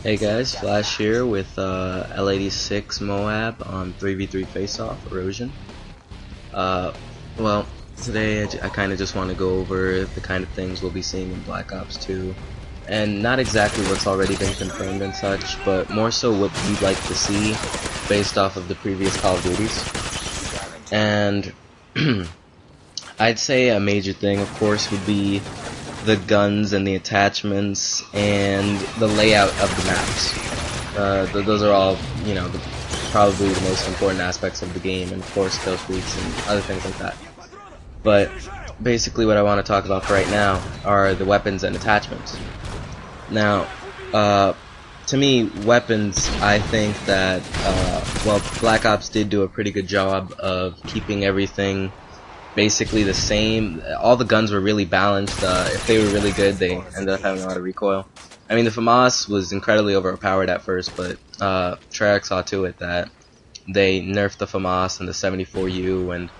Hey guys, Flash here with L86 Moab on 3v3 Faceoff, Erosion. Uh, well, today I kind of just want to go over the kind of things we'll be seeing in Black Ops 2. And not exactly what's already been confirmed and such, but more so what we'd like to see based off of the previous Call of Duties. And I'd say a major thing, of course, would be the guns and the attachments and the layout of the maps. Those are all, probably the most important aspects of the game, and of course kill streaks and other things like that. But basically what I want to talk about for right now are the weapons and attachments. Now, to me, weapons, I think that, Black Ops did do a pretty good job of keeping everything basically the same. All the guns were really balanced. If they were really good, they ended up having a lot of recoil. I mean, the FAMAS was incredibly overpowered at first, but Treyarch saw to it that they nerfed the FAMAS and the 74U and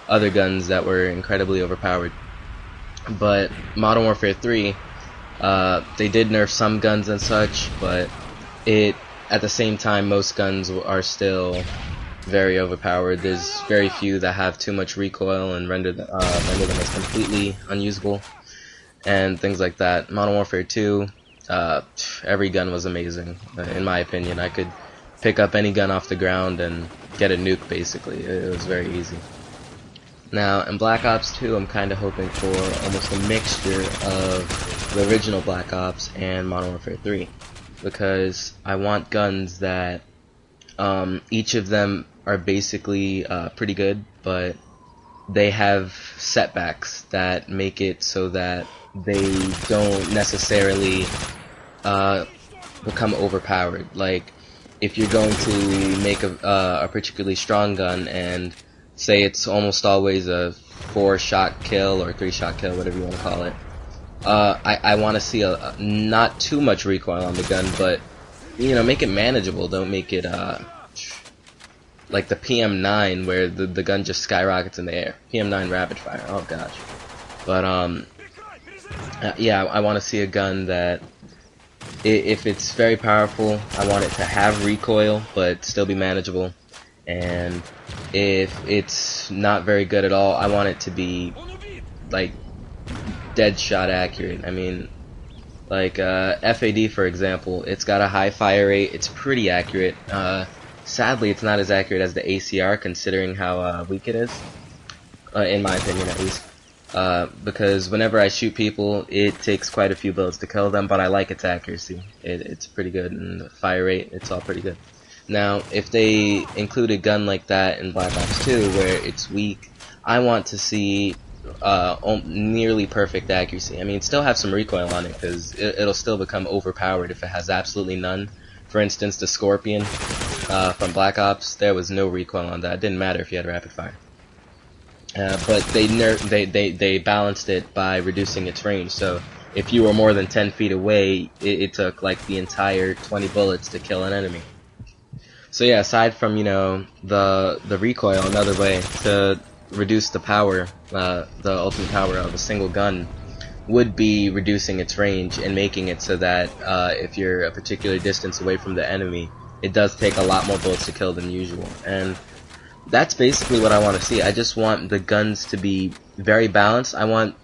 other guns that were incredibly overpowered. But Modern Warfare 3, they did nerf some guns and such, but at the same time, most guns are still very overpowered. There's very few that have too much recoil and render them as completely unusable and things like that. Modern Warfare 2, every gun was amazing, in my opinion. I could pick up any gun off the ground and get a nuke, basically. It was very easy. Now, in Black Ops 2, I'm kind of hoping for almost a mixture of the original Black Ops and Modern Warfare 3, because I want guns that each of them are basically pretty good, but they have setbacks that make it so that they don't necessarily become overpowered. Like, if you're going to make a particularly strong gun and say it's almost always a 4-shot kill or 3-shot kill, whatever you want to call it, I want to see a not too much recoil on the gun, but make it manageable. Don't make it like the PM9 where the gun just skyrockets in the air. PM9 rapid fire. Oh gosh. But yeah, I want to see a gun that if it's very powerful, I want it to have recoil but still be manageable. And if it's not very good at all, I want it to be like dead shot accurate. I mean, like FAD for example, it's got a high fire rate, it's pretty accurate. Sadly, it's not as accurate as the ACR, considering how weak it is, in my opinion at least. Because whenever I shoot people, it takes quite a few bullets to kill them, but I like its accuracy. It's pretty good, and the fire rate, it's all pretty good. Now, if they include a gun like that in Black Ops 2, where it's weak, I want to see nearly perfect accuracy. I mean, still have some recoil on it, because it'll still become overpowered if it has absolutely none. For instance, the Scorpion from Black Ops, there was no recoil on that. It didn't matter if you had rapid fire. But they balanced it by reducing its range. So if you were more than 10 feet away, it took like the entire 20 bullets to kill an enemy. So yeah, aside from the recoil, another way to reduce the power, the ultimate power of a single gun, would be reducing its range and making it so that if you're a particular distance away from the enemy, it does take a lot more bullets to kill than usual. And that's basically what I want to see. I just want the guns to be very balanced. I want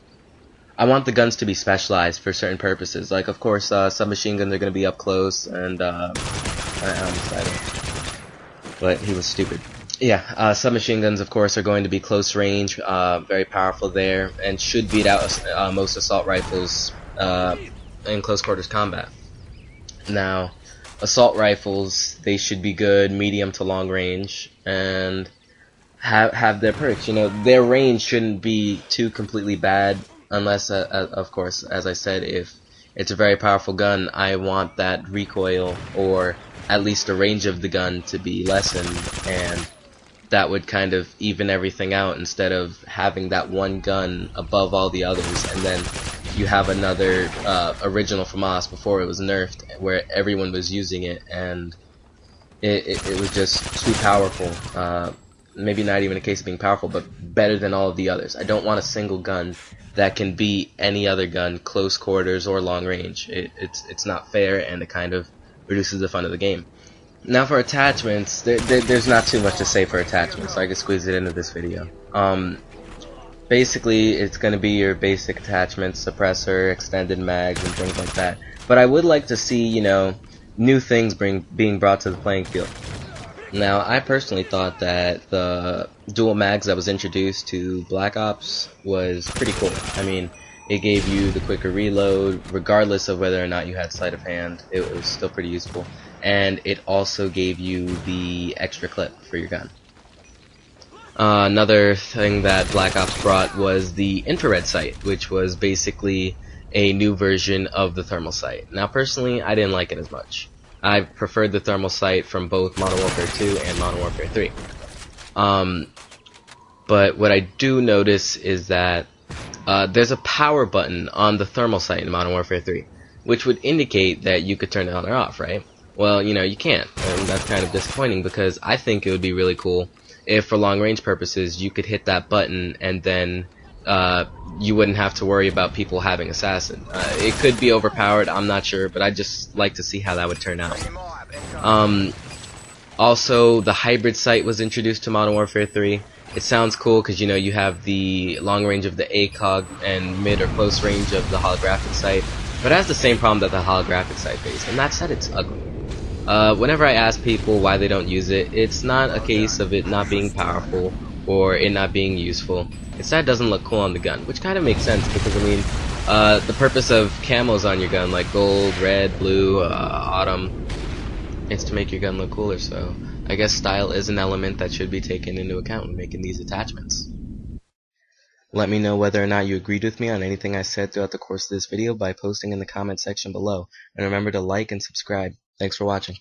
the guns to be specialized for certain purposes. Like, of course, submachine guns are going to be up close, and I'm excited, but he was stupid. Yeah, submachine guns, of course, are going to be close range, very powerful there, and should beat out most assault rifles in close quarters combat. Now, assault rifles, they should be good, medium to long range, and have their perks. Their range shouldn't be too completely bad, unless, of course, as I said, if it's a very powerful gun, I want that recoil, or at least the range of the gun, to be lessened, and that would kind of even everything out, instead of having that one gun above all the others, and then you have another original FAMAS before it was nerfed, where everyone was using it, and it was just too powerful. Maybe not even a case of being powerful, but better than all of the others. I don't want a single gun that can beat any other gun, close quarters or long range. It's not fair, and it kind of reduces the fun of the game. Now for attachments, there's not too much to say for attachments, so I can squeeze it into this video. Basically, it's going to be your basic attachments, suppressor, extended mags, and things like that. But I would like to see, you know, new things being brought to the playing field. Now, I personally thought that the dual mags that was introduced to Black Ops was pretty cool. I mean, it gave you the quicker reload, regardless of whether or not you had sleight of hand. It was still pretty useful. And it also gave you the extra clip for your gun. Another thing that Black Ops brought was the infrared sight, which was basically a new version of the thermal sight. Now, personally, I didn't like it as much. I preferred the thermal sight from both Modern Warfare 2 and Modern Warfare 3. But what I do notice is that there's a power button on the thermal sight in Modern Warfare 3, which would indicate that you could turn it on or off, right? Well, you know, you can't, and that's kind of disappointing because I think it would be really cool if, for long-range purposes, you could hit that button and then you wouldn't have to worry about people having assassin. It could be overpowered, I'm not sure, but I'd just like to see how that would turn out. Also, the hybrid sight was introduced to Modern Warfare 3. It sounds cool because, you know, you have the long range of the ACOG and mid or close range of the holographic sight, but it has the same problem that the holographic sight faced, and that's that it's ugly. Whenever I ask people why they don't use it, it's not a case of it not being powerful or it not being useful. It's that it doesn't look cool on the gun, which kind of makes sense because, I mean, the purpose of camos on your gun, like gold, red, blue, autumn, is to make your gun look cooler, so I guess style is an element that should be taken into account when making these attachments. Let me know whether or not you agreed with me on anything I said throughout the course of this video by posting in the comment section below, and remember to like and subscribe. Thanks for watching.